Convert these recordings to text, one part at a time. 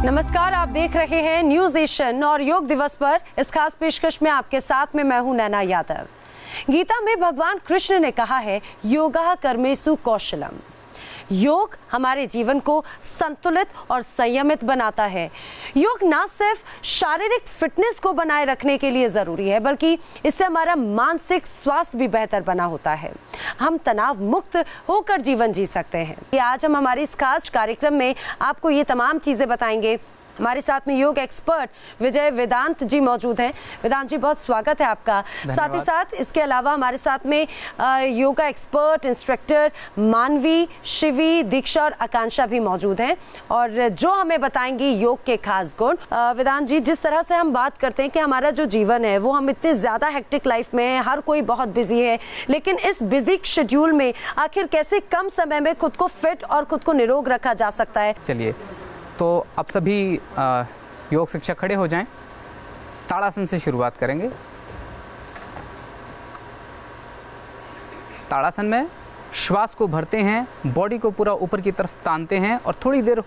नमस्कार, आप देख रहे हैं न्यूज नेशन और योग दिवस पर इस खास पेशकश में आपके साथ में मैं हूं नैना यादव। गीता में भगवान कृष्ण ने कहा है, योगः कर्मेसु कौशलम। योग हमारे जीवन को संतुलित और संयमित बनाता है। योग ना सिर्फ शारीरिक फिटनेस को बनाए रखने के लिए जरूरी है, बल्कि इससे हमारा मानसिक स्वास्थ्य भी बेहतर बना होता है। हम तनाव मुक्त होकर जीवन जी सकते हैं। आज हम हमारे इस खास कार्यक्रम में आपको ये तमाम चीजें बताएंगे। हमारे साथ में योग एक्सपर्ट विजय वेदांत जी मौजूद हैं। वेदांत जी, बहुत स्वागत है आपका। साथ ही साथ इसके अलावा हमारे साथ में योगा एक्सपर्ट इंस्ट्रक्टर मानवी, शिवी, दीक्षा और आकांक्षा भी मौजूद हैं और जो हमें बताएंगी योग के खास गुण। वेदांत जी, जिस तरह से हम बात करते हैं कि हमारा जो जीवन है वो हम इतने ज्यादा हेक्टिक लाइफ में है, हर कोई बहुत बिजी है, लेकिन इस बिजी शेड्यूल में आखिर कैसे कम समय में खुद को फिट और खुद को निरोग रखा जा सकता है? चलिए, तो अब सभी योग शिक्षक खड़े हो जाएं। ताड़ासन से शुरुआत करेंगे। ताड़ासन में श्वास को भरते हैं, बॉडी को पूरा ऊपर की तरफ तानते हैं और थोड़ी देर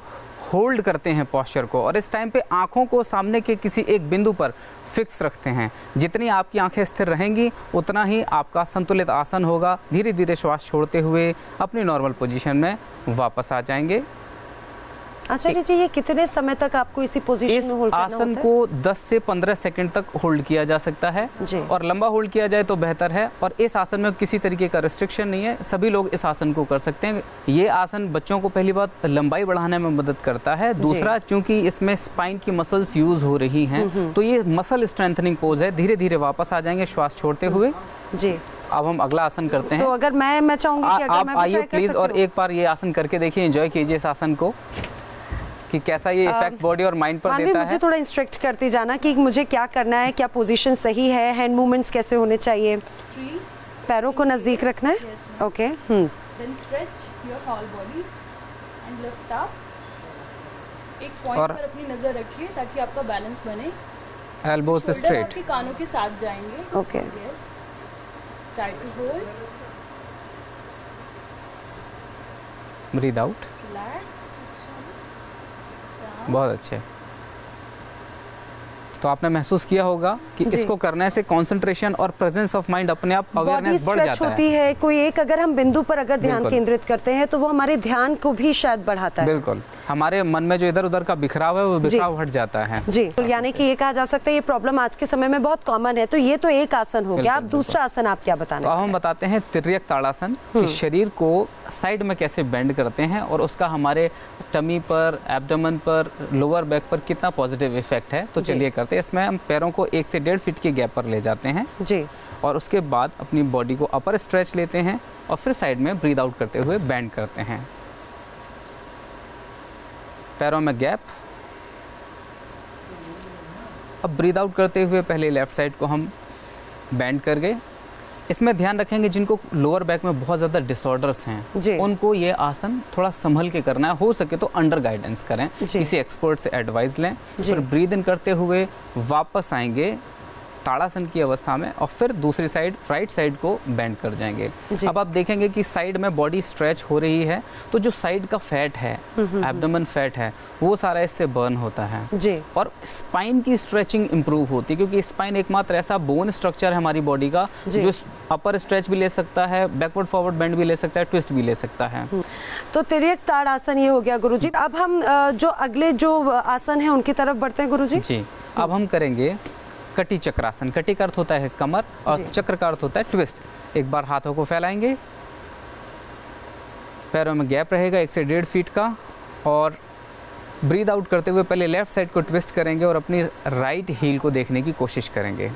होल्ड करते हैं पोस्चर को। और इस टाइम पे आंखों को सामने के किसी एक बिंदु पर फिक्स रखते हैं। जितनी आपकी आंखें स्थिर रहेंगी उतना ही आपका संतुलित आसन होगा। धीरे धीरे श्वास छोड़ते हुए अपनी नॉर्मल पोजीशन में वापस आ जाएंगे। आचार्य जी, ये कितने समय तक आपको इसी पोजीशन में होल्ड करना होता है? आसन को 10 से 15 सेकंड तक होल्ड किया जा सकता है और लंबा होल्ड किया जाए तो बेहतर है। और इस आसन में किसी तरीके का रिस्ट्रिक्शन नहीं है, सभी लोग इस आसन को कर सकते हैं। ये आसन बच्चों को पहली बात लंबाई बढ़ाने में मदद करता है। दूसरा, चूंकि इसमें स्पाइन की मसल्स यूज हो रही हैं, तो ये मसल स्ट्रेंथनिंग पोज है। धीरे धीरे वापस आ जाएंगे श्वास छोड़ते हुए। जी, अब हम अगला आसन करते हैं। तो अगर मैं चाहूंगी कि अगर आप आइए प्लीज और एक बार ये आसन करके देखिए, एंजॉय कीजिए इस आसन को कि कैसा ये इफेक्ट बॉडी और माइंड पर देता है। मुझे थोड़ा इंस्ट्रक्ट करती जाना कि मुझे क्या करना है, क्या पोजीशन सही है, हैंड मूवमेंट्स कैसे होने चाहिए, पैरों को नजदीक रखना है। Okay, then stretch your whole body and lift up. एक पॉइंट पर अपनी नजर रखिए ताकि आपका बैलेंस बने। एल्बोज स्ट्रेट, आपके कानों के साथ जाएंगे। Okay, yes, try to hold, breathe out. Relax. बहुत अच्छे। तो आपने महसूस किया होगा कि इसको करने से कंसंट्रेशन और प्रेजेंस ऑफ माइंड, अपने आप अवेयरनेस बढ़ जाता है। होती है। कोई एक अगर हम बिंदु पर अगर ध्यान केंद्रित करते हैं तो वो हमारे ध्यान को भी शायद बढ़ाता है। बिल्कुल, हमारे मन में जो इधर उधर का बिखराव है वो बिखराव हट जाता है। जी, यानी कि ये कहा जा सकता है ये प्रॉब्लम आज के समय में बहुत कॉमन है। तो ये तो एक आसन हो गया। अब दूसरा आसन आप क्या बताने? तो हम बताते हैं तिर्यक ताड़ासन, कि शरीर को साइड में कैसे बेंड करते हैं और उसका हमारे टमी पर, एब्डोमेन पर, लोअर बैक पर कितना पॉजिटिव इफेक्ट है। तो चलिए करते हैं। इसमें हम पैरों को 1 से 1.5 फीट के गैप पर ले जाते हैं जी, और उसके बाद अपनी बॉडी को अपर स्ट्रेच लेते हैं और फिर साइड में ब्रीद आउट करते हुए बेंड करते हैं। पैरों में गैप। अब ब्रीद आउट करते हुए पहले लेफ्ट साइड को हम बेंड कर गए। इसमें ध्यान रखेंगे जिनको लोअर बैक में बहुत ज़्यादा डिसऑर्डर्स हैं उनको ये आसन थोड़ा संभल के करना है। हो सके तो अंडर गाइडेंस करें, किसी एक्सपर्ट से एडवाइस लें। फिर ब्रीद इन करते हुए वापस आएंगे ताड़ासन की अवस्था में और फिर दूसरी साइड, राइट साइड को बेंड कर जाएंगे। अब आप देखेंगे कि साइड में बॉडी स्ट्रेच हो रही है, तो जो साइड का फैट है, एब्डोमेन फैट है, वो सारा इससे बर्न होता है जी। और स्पाइन की स्ट्रेचिंग इंप्रूव होती है, क्योंकि स्पाइन एकमात्र ऐसा बोन स्ट्रक्चर है हमारी बॉडी का जो अपर स्ट्रेच भी ले सकता है, बैकवर्ड फॉरवर्ड बेंड भी ले सकता है, ट्विस्ट भी ले सकता है। तो तिर्यक ताड़ासन ये हो गया गुरुजी। अब हम जो अगले जो आसन है उनकी तरफ बढ़ते हैं गुरुजी। जी, अब हम करेंगे कटी चक्रासन। कटी का अर्थ होता है कमर और चक्र का अर्थ होता है ट्विस्ट। एक बार हाथों को फैलाएंगे, पैरों में गैप रहेगा 1 से 1.5 फीट का, और ब्रीद आउट करते हुए पहले लेफ्ट साइड को ट्विस्ट करेंगे और अपनी राइट हील को देखने की कोशिश करेंगे।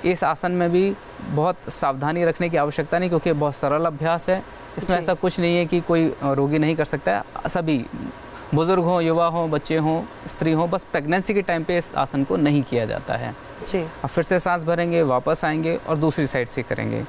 इस आसन में भी बहुत सावधानी रखने की आवश्यकता नहीं, क्योंकि बहुत सरल अभ्यास है। इसमें ऐसा कुछ नहीं है कि कोई रोगी नहीं कर सकता है। सभी, बुजुर्ग हो, युवा हो, बच्चे हों, स्त्री हो, बस प्रेगनेंसी के टाइम पे इस आसन को नहीं किया जाता है जी। अब फिर से सांस भरेंगे, वापस आएंगे और दूसरी साइड से करेंगे।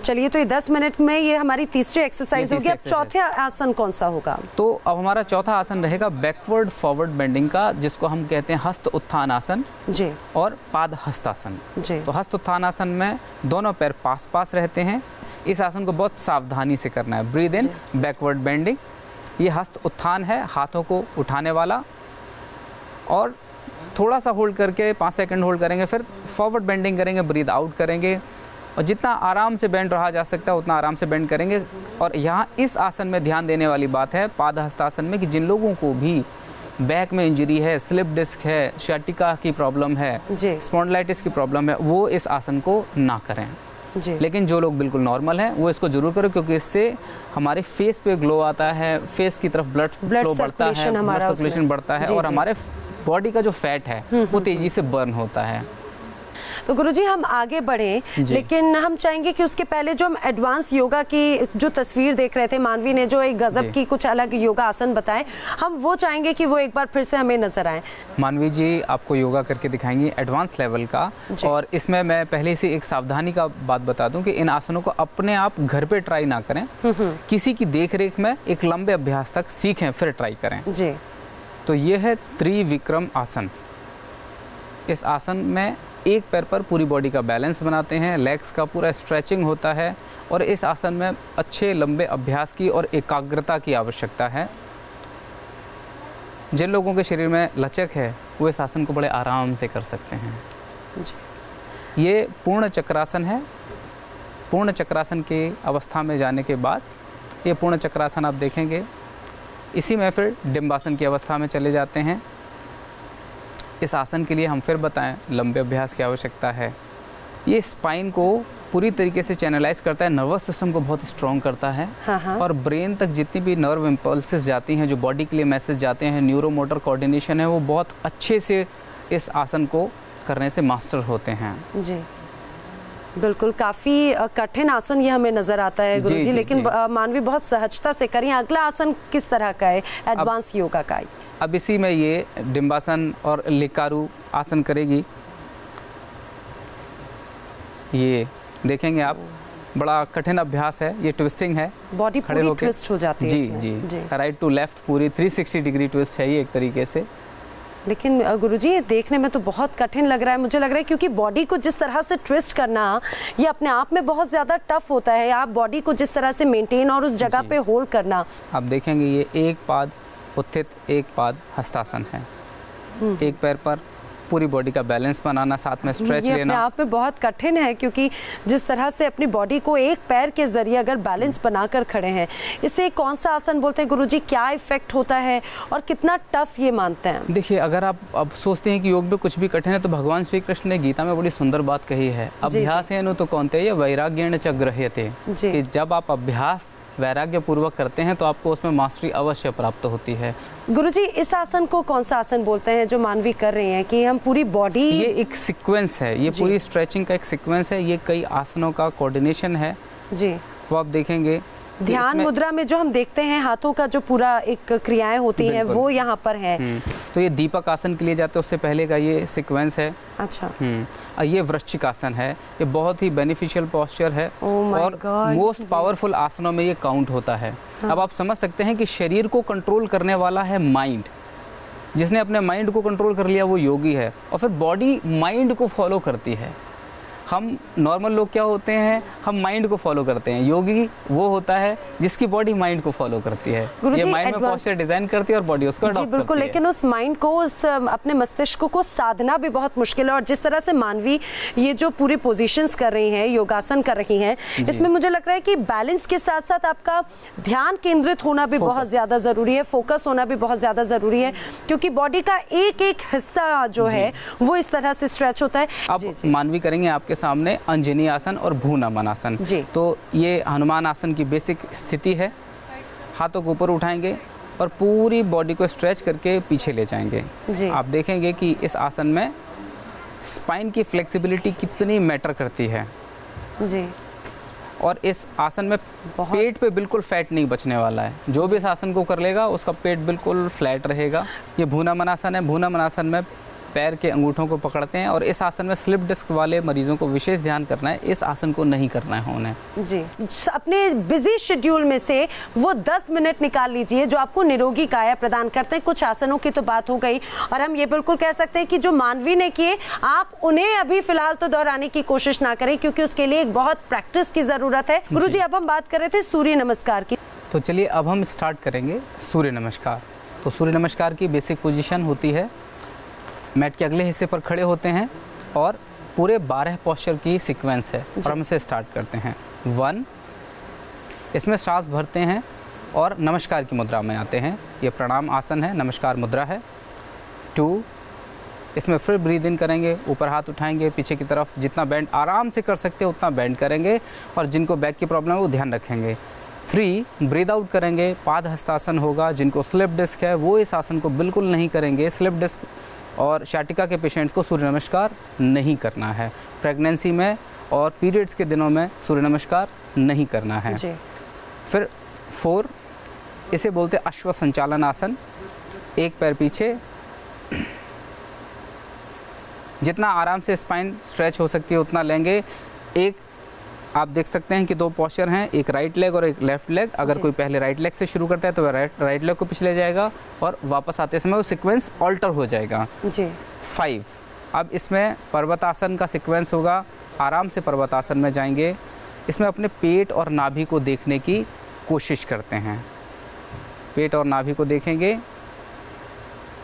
चलिए, तो ये 10 मिनट में ये हमारी तीसरी एक्सरसाइज होगी। अब चौथा आसन कौन सा होगा? तो अब हमारा चौथा आसन रहेगा बैकवर्ड फॉरवर्ड बेंडिंग का, जिसको हम कहते हैं हस्त उत्थान आसन जी, और पाद हस्तासन जी। तो हस्त उत्थान आसन में दोनों पैर पास पास रहते हैं। इस आसन को बहुत सावधानी से करना है। Breathe in, backward bending. ये हस्त उत्थान है, हाथों को उठाने वाला। और थोड़ा सा होल्ड करके 5 सेकंड होल्ड करेंगे, फिर फॉरवर्ड बेंडिंग करेंगे, ब्रीद आउट करेंगे और जितना आराम से बेंड रहा जा सकता है उतना आराम से बेंड करेंगे। और यहाँ इस आसन में ध्यान देने वाली बात है पादहस्तासन में कि जिन लोगों को भी बैक में इंजरी है, स्लिप डिस्क है, शाटिका की प्रॉब्लम है, स्पॉन्डिलाइटिस की प्रॉब्लम है, वो इस आसन को ना करें जी। लेकिन जो लोग बिल्कुल नॉर्मल हैं वो इसको जरूर करें, क्योंकि इससे हमारे फेस पे ग्लो आता है, फेस की तरफ ब्लड फ्लो बढ़ता है, ब्लड सर्कुलेशन बढ़ता है और हमारे बॉडी का जो फैट है वो तेजी से बर्न होता है। तो गुरुजी हम आगे बढ़ें, लेकिन हम चाहेंगे कि उसके पहले जो हम एडवांस योगा की जो तस्वीर देख रहे थे, मानवी ने जो एक गजब की कुछ अलग योगा आसन बताए, हम वो चाहेंगे कि वो एक बार फिर से हमें नजर आए। मानवी जी आपको योगा करके दिखाएंगी एडवांस लेवल का, और इसमें मैं पहले से एक सावधानी का बात बता दूं कि इन आसनों को अपने आप घर पे ट्राई ना करें, किसी की देख रेख में एक लंबे अभ्यास तक सीखें फिर ट्राई करें जी। तो ये है त्रिविक्रम आसन। इस आसन में एक पैर पर पूरी बॉडी का बैलेंस बनाते हैं, लेग्स का पूरा स्ट्रेचिंग होता है और इस आसन में अच्छे लंबे अभ्यास की और एकाग्रता की आवश्यकता है। जिन लोगों के शरीर में लचक है वो इस आसन को बड़े आराम से कर सकते हैं जी। ये पूर्ण चक्रासन है। पूर्ण चक्रासन की अवस्था में जाने के बाद ये पूर्ण चक्रासन आप देखेंगे, इसी में फिर डिम्बासन की अवस्था में चले जाते हैं। इस आसन के लिए हम फिर बताएं लंबे अभ्यास की आवश्यकता है। ये स्पाइन को पूरी तरीके से चैनलाइज करता है, नर्वस सिस्टम को बहुत स्ट्रॉन्ग करता है और ब्रेन तक जितनी भी नर्व इम्पल्सेस जाती हैं, जो बॉडी के लिए मैसेज जाते हैं, न्यूरोमोटर कोऑर्डिनेशन है, वो बहुत अच्छे से इस आसन को करने से मास्टर होते हैं जी। बिल्कुल, काफ़ी कठिन आसन ये हमें नजर आता है गुरुजी, लेकिन मानवी बहुत सहजता से करें। अगला आसन किस तरह का है एडवांस योगा का? अब इसी में ये डिम्बासन और लिकारू आसन करेगी। ये देखेंगे आप, बड़ा कठिन अभ्यास है, ये ट्विस्टिंग है, बॉडी पूरी ट्विस्ट हो जाती है जी जी, राइट टू लेफ्ट पूरी 360 डिग्री ट्विस्ट है ये एक तरीके से। लेकिन गुरुजी ये देखने में तो बहुत कठिन लग रहा है, मुझे लग रहा है, क्योंकि बॉडी को जिस तरह से ट्विस्ट करना ये अपने आप में बहुत ज़्यादा टफ होता है। आप बॉडी को जिस तरह से मेंटेन और उस जगह पे होल्ड करना। आप देखेंगे ये एक पाद उत्थित एक पाद हस्तासन है। एक पैर पर पूरी बॉडी का बैलेंस बनाना, साथ में स्ट्रेच लेना अपने आप में बहुत कठिन है, क्योंकि जिस तरह से अपनी बॉडी को एक पैर के जरिए अगर बैलेंस बनाकर खड़े हैं, इसे कौन सा आसन बोलते हैं गुरुजी? क्या इफेक्ट होता है और कितना टफ ये मानते हैं? देखिए, अगर आप अब सोचते हैं कि योग में कुछ भी कठिन है, तो भगवान श्री कृष्ण ने गीता में बड़ी सुंदर बात कही है, अभ्यास है नु तो कौनते वैराग्येण च गृह्यते, कि जब आप अभ्यास वैराग्य पूर्वक करते हैं तो आपको उसमें मास्टरी अवश्य प्राप्त होती है। गुरुजी इस आसन को कौन सा आसन बोलते हैं जो मानवी कर रहे हैं, कि हम पूरी बॉडी? ये एक सीक्वेंस है, ये पूरी स्ट्रेचिंग का एक सीक्वेंस है, ये कई आसनों का कोऑर्डिनेशन है जी। वो आप देखेंगे ध्यान मुद्रा में जो हम देखते हैं हाथों का जो पूरा एक क्रियाएं होती हैं वो यहाँ पर है। तो ये दीपक आसन के लिए जाते हैं, उससे पहले का ये सीक्वेंस है। अच्छा। ये वृश्चिक आसन है, ये बहुत ही बेनिफिशियल पोस्चर है और मोस्ट पावरफुल आसनों में ये काउंट होता है। अब आप समझ सकते हैं कि शरीर को कंट्रोल करने वाला है माइंड। जिसने अपने माइंड को कंट्रोल कर लिया वो योगी है, और फिर बॉडी माइंड को फॉलो करती है। हम नॉर्मल लोग क्या होते हैं, हम माइंड को फॉलो करते हैं। योगी वो होता है जिसकी बॉडी माइंड को फॉलो करती है। ये माइंड में पोस्चर डिजाइन करती है और बॉडी उसको अडॉप्ट करती है। बिल्कुल, लेकिन उस माइंड को, उस अपने मस्तिष्क को साधना भी बहुत मुश्किल है। और जिस तरह से मानवी ये जो पूरी पोजीशंस कर रही हैं, योगासन कर रही हैं, इसमें मुझे लग रहा है कि बैलेंस के साथ साथ आपका ध्यान केंद्रित होना भी बहुत ज्यादा जरूरी है, फोकस होना भी बहुत ज्यादा जरूरी है, क्योंकि बॉडी का एक एक हिस्सा जो है वो इस तरह से स्ट्रेच होता है। अब मानवी करेंगे आपके सामने अंजनी आसन और भूनमन आसन। तो ये हनुमान आसन की बेसिक स्थिति है। हाथों को ऊपर उठाएंगे और पूरी बॉडी को स्ट्रेच करके पीछे ले जाएंगे। आप देखेंगे कि इस आसन में स्पाइन की फ्लेक्सिबिलिटी कितनी मैटर करती है जी। और इस आसन में पेट पे बिल्कुल फैट नहीं बचने वाला है। जो भी इस आसन को कर लेगा उसका पेट बिल्कुल फ्लैट रहेगा। ये भूनमन आसन है। भूनमन आसन में पैर के अंगूठों को पकड़ते हैं, और इस आसन में स्लिप डिस्क वाले मरीजों को विशेष ध्यान करना है, इस आसन को नहीं करना है उन्हें जी। अपने बिजी शेड्यूल में से वो 10 मिनट निकाल लीजिए जो आपको निरोगी काया प्रदान करते हैं। कुछ आसनों की तो बात हो गई, और हम ये बिल्कुल कह सकते हैं कि जो मानवी ने किए आप उन्हें अभी फिलहाल तो दोहराने की कोशिश ना करें, क्योंकि उसके लिए एक बहुत प्रैक्टिस की जरूरत है। गुरुजी अब हम बात कर रहे थे सूर्य नमस्कार की, तो चलिए अब हम स्टार्ट करेंगे सूर्य नमस्कार। तो सूर्य नमस्कार की बेसिक पोजीशन होती है मैट के अगले हिस्से पर खड़े होते हैं और पूरे 12 पोस्चर की सीक्वेंस है और हम इसे स्टार्ट करते हैं। 1, इसमें सांस भरते हैं और नमस्कार की मुद्रा में आते हैं, ये प्रणाम आसन है, नमस्कार मुद्रा है। 2, इसमें फिर ब्रीद इन करेंगे, ऊपर हाथ उठाएंगे, पीछे की तरफ जितना बेंड आराम से कर सकते हैं उतना बेंड करेंगे और जिनको बैक की प्रॉब्लम है वो ध्यान रखेंगे। 3, ब्रीद आउट करेंगे, पाद हस्तासन होगा, जिनको स्लिप डिस्क है वो इस आसन को बिल्कुल नहीं करेंगे। स्लिप डिस्क और शाटिका के पेशेंट्स को सूर्य नमस्कार नहीं करना है। प्रेगनेंसी में और पीरियड्स के दिनों में सूर्य नमस्कार नहीं करना है जी। फिर 4, इसे बोलते हैं अश्व संचालन आसन। एक पैर पीछे, जितना आराम से स्पाइन स्ट्रेच हो सकती है उतना लेंगे। एक आप देख सकते हैं कि 2 पोस्चर हैं, एक राइट लेग और एक लेफ्ट लेग। अगर कोई पहले राइट लेग से शुरू करता है तो वह राइट लेग को पिछले जाएगा और वापस आते समय वो सीक्वेंस ऑल्टर हो जाएगा जी। 5, अब इसमें पर्वतासन का सीक्वेंस होगा। आराम से पर्वतासन में जाएंगे। इसमें अपने पेट और नाभि को देखने की कोशिश करते हैं। पेट और नाभि को देखेंगे,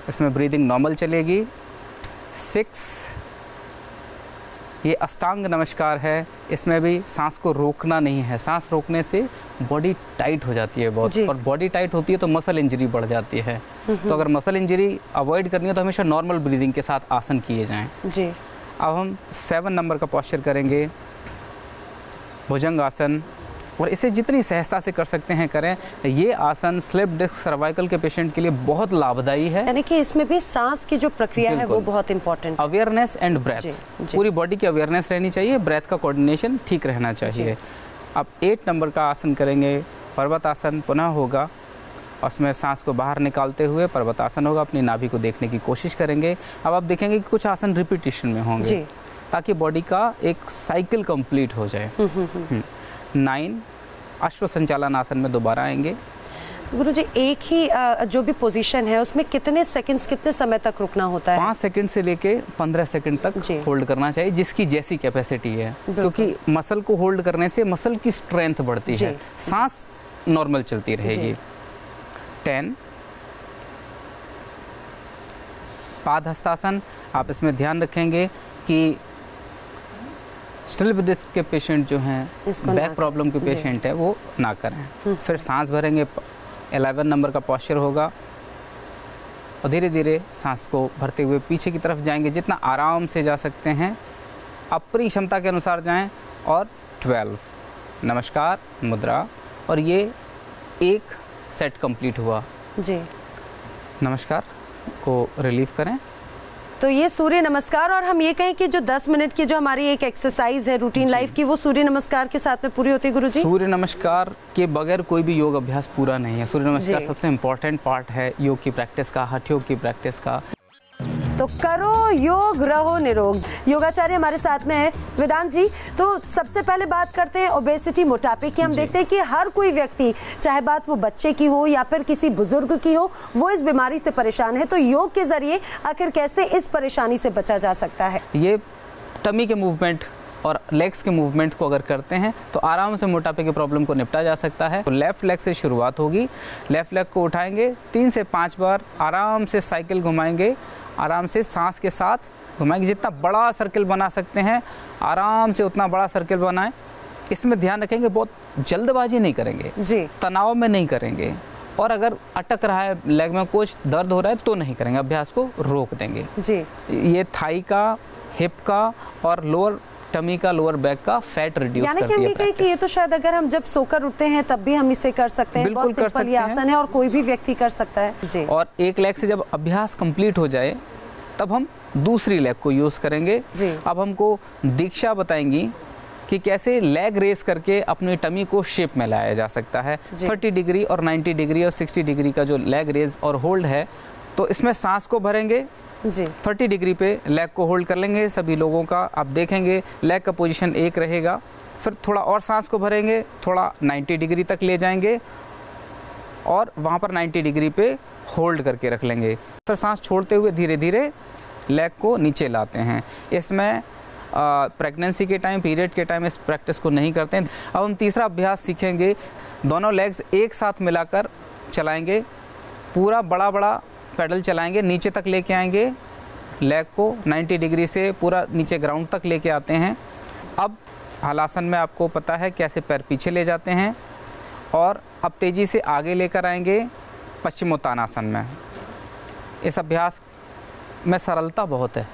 इसमें ब्रीदिंग नॉर्मल चलेगी। 6, ये अष्टांग नमस्कार है। इसमें भी सांस को रोकना नहीं है, सांस रोकने से बॉडी टाइट हो जाती है बहुत, और बॉडी टाइट होती है तो मसल इंजरी बढ़ जाती है। तो अगर मसल इंजरी अवॉइड करनी है तो हमेशा नॉर्मल ब्रीदिंग के साथ आसन किए जाएं जी। अब हम 7 नंबर का पोस्चर करेंगे, भुजंग आसन, और इसे जितनी सहजता से कर सकते हैं करें। ये आसन स्लिप डिस्क सर्वाइकल के पेशेंट के लिए बहुत लाभदायी है, यानी कि इसमें भी सांस की जो प्रक्रिया है वो बहुत इंपॉर्टेंट है। अवेयरनेस एंड ब्रेथ, पूरी बॉडी की अवेयरनेस रहनी चाहिए, ब्रेथ का कोऑर्डिनेशन ठीक रहना चाहिए। अब 8 नंबर का आसन करेंगे, पर्वतासन पुनः होगा। उसमें सांस को बाहर निकालते हुए पर्वतासन होगा, अपनी नाभि को देखने की कोशिश करेंगे। अब आप देखेंगे कि कुछ आसन रिपीटिशन में होंगे ताकि बॉडी का एक साइकिल कंप्लीट हो जाए। 9, अश्व संचालन आसन में दोबारा आएंगे। गुरुजी, एक ही जो भी पोजीशन है उसमें कितने सेकंड्स, कितने समय तक रुकना होता है? 5 सेकंड से लेके 15 सेकंड तक होल्ड करना चाहिए, जिसकी जैसी कैपेसिटी है, क्योंकि मसल को होल्ड करने से मसल की स्ट्रेंथ बढ़ती है, सांस नॉर्मल चलती रहेगी। 10, पाद हस्तासन। आप इसमें ध्यान रखेंगे कि स्लिप डिस्क के पेशेंट जो हैं, बैक प्रॉब्लम के पेशेंट है, वो ना करें। फिर सांस भरेंगे, 11 नंबर का पोस्चर होगा और धीरे धीरे सांस को भरते हुए पीछे की तरफ जाएंगे, जितना आराम से जा सकते हैं अपनी क्षमता के अनुसार जाएं। और 12, नमस्कार मुद्रा, और ये एक सेट कंप्लीट हुआ जी। नमस्कार को रिलीव करें। तो ये सूर्य नमस्कार, और हम ये कहें कि जो 10 मिनट की जो हमारी एक एक्सरसाइज है रूटीन लाइफ की, वो सूर्य नमस्कार के साथ में पूरी होती है गुरुजी? सूर्य नमस्कार के बगैर कोई भी योग अभ्यास पूरा नहीं है। सूर्य नमस्कार सबसे इम्पोर्टेंट पार्ट है योग की प्रैक्टिस का, हठ योग की प्रैक्टिस का। तो करो योग, रहो निरोग। योगाचार्य हमारे साथ में है वेदांत जी। तो सबसे पहले बात करते हैं ओबेसिटी, मोटापे की। हम देखते हैं कि हर कोई व्यक्ति, चाहे बात वो बच्चे की हो या फिर किसी बुजुर्ग की हो, वो इस बीमारी से परेशान है। तो योग के जरिए आखिर कैसे इस परेशानी से बचा जा सकता है? ये टमी के मूवमेंट और लेग्स के मूवमेंट को अगर करते हैं तो आराम से मोटापे के प्रॉब्लम को निपटा जा सकता है। तो लेफ्ट लेग से शुरुआत होगी। लेफ्ट लेग को उठाएंगे, 3 से 5 बार आराम से साइकिल घुमाएंगे, आराम से सांस के साथ घुमाएंगे। जितना बड़ा सर्किल बना सकते हैं आराम से उतना बड़ा सर्किल बनाएं। इसमें ध्यान रखेंगे बहुत जल्दबाजी नहीं करेंगे जी, तनाव में नहीं करेंगे, और अगर अटक रहा है लेग में, कुछ दर्द हो रहा है तो नहीं करेंगे, अभ्यास को रोक देंगे जी। ये थाई का, हिप का और लोअर टमी का, लोअर बैक का फैट रिड्यूस करती है। यानी कि हम कहें कि ये तो शायद अगर हम जब सोकर उठते हैं तब भी हम इसे कर सकते हैं। बिल्कुल कर सकते हैं, आसन है और कोई भी व्यक्ति कर सकता है जी। और एक लेग से जब अभ्यास कंप्लीट हो जाए तब हम दूसरी लेग को यूज करेंगे जी। अब हमको दीक्षा बताएंगी कि कैसे लेग रेस करके अपनी टमी को शेप में लाया जा सकता है। 30 डिग्री और 90 डिग्री और 60 डिग्री का जो लेग रेज और होल्ड है, तो इसमें सांस को भरेंगे जी। 30 डिग्री पे लेग को होल्ड कर लेंगे सभी लोगों का। आप देखेंगे लेग का पोजीशन एक रहेगा, फिर थोड़ा और सांस को भरेंगे, थोड़ा 90 डिग्री तक ले जाएंगे और वहाँ पर 90 डिग्री पे होल्ड करके रख लेंगे। फिर सांस छोड़ते हुए धीरे धीरे लेग को नीचे लाते हैं। इसमें प्रेगनेंसी के टाइम, पीरियड के टाइम इस प्रैक्टिस को नहीं करते हैं। अब हम तीसरा अभ्यास सीखेंगे, दोनों लेग्स एक साथ मिलाकर चलाएंगे, पूरा बड़ा बड़ा पैडल चलाएंगे, नीचे तक लेके आएंगे, लेग को 90 डिग्री से पूरा नीचे ग्राउंड तक लेके आते हैं। अब हलासन में आपको पता है कैसे पैर पीछे ले जाते हैं और अब तेज़ी से आगे लेकर आएंगे पश्चिमोत्तानासन में। इस अभ्यास में सरलता बहुत है।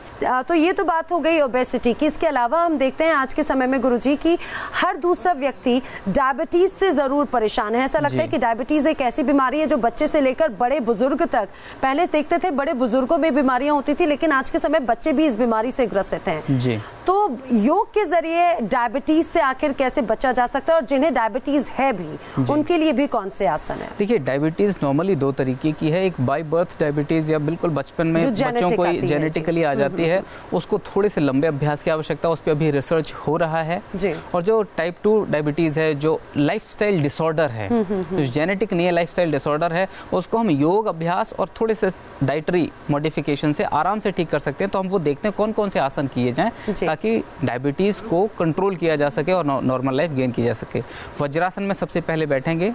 तो ये तो बात हो गई ओबेसिटी की। इसके अलावा हम देखते हैं आज के समय में गुरुजी की हर दूसरा व्यक्ति डायबिटीज से जरूर परेशान है। ऐसा लगता है कि डायबिटीज एक ऐसी बीमारी है जो बच्चे से लेकर बड़े बुजुर्ग तक, पहले देखते थे बड़े बुजुर्गों में बीमारियां होती थी, लेकिन आज के समय बच्चे भी इस बीमारी से ग्रसित हैं जी। तो योग के जरिए डायबिटीज से आखिर कैसे बचा जा सकता है और जिन्हें डायबिटीज है भी उनके लिए भी कौन से आसन है? देखिए, डायबिटीज नॉर्मली दो तरीके की है। एक बाय बर्थ डायबिटीज या बिल्कुल बचपन में बच्चों को जेनेटिकली आ जाती है, उसको थोड़े से लंबे अभ्यास की आवश्यकता, उस पर अभी रिसर्च हो रहा है जी। और जो टाइप 2 डायबिटीज है, जो लाइफस्टाइल डिसऑर्डर है, जो जेनेटिक नहीं है, लाइफस्टाइल डिसऑर्डर है, उसको हम योग अभ्यास और थोड़े से डाइटरी मॉडिफिकेशन से आराम से ठीक कर सकते हैं। तो हम वो देखते हैं कौन कौन से आसन किए जाएं ताकि डायबिटीज को कंट्रोल किया जा सके और नॉर्मल लाइफ गेन की जा सके। वज्रासन में सबसे पहले बैठेंगे।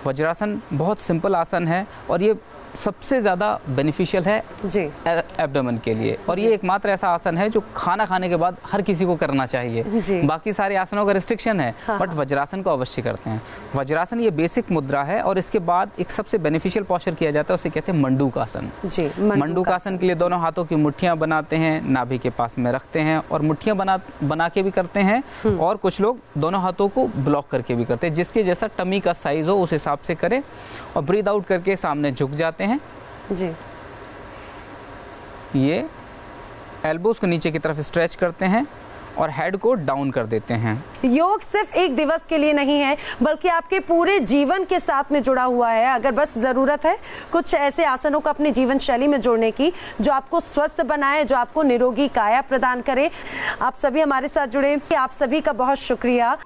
वज्रासन बहुत सिंपल आसन है और ये सबसे ज़्यादा बेनिफिशियल है जी एब्डोमेन के लिए, और ये एकमात्र ऐसा आसन है जो खाना खाने के बाद हर किसी को करना चाहिए। बाकी सारे आसनों का रिस्ट्रिक्शन है, बट वज्रासन को अवश्य करते हैं। वज्रासन ये बेसिक मुद्रा है और इसके बाद एक सबसे बेनिफिशियल पोस्चर किया जाता है, उसे कहते हैं मंडूकासन जी। मंडूकासन के लिए दोनों हाथों की मुट्ठियां बनाते हैं, नाभि के पास में रखते हैं और मुट्ठियां बना के भी करते हैं, और कुछ लोग दोनों हाथों को ब्लॉक करके भी करते हैं, जिसके जैसा टमी का साइज हो उस हिसाब से करें, और ब्रीद आउट करके सामने झुक जाते हैं जी। ये एल्बोस को नीचे की तरफ स्ट्रेच करते हैं और हेड को डाउन कर देते हैं। योग सिर्फ एक दिवस के लिए नहीं है, बल्कि आपके पूरे जीवन के साथ में जुड़ा हुआ है। अगर बस जरूरत है कुछ ऐसे आसनों को अपनी जीवन शैली में जोड़ने की जो आपको स्वस्थ बनाए, जो आपको निरोगी काया प्रदान करे। आप सभी हमारे साथ जुड़े, आप सभी का बहुत शुक्रिया।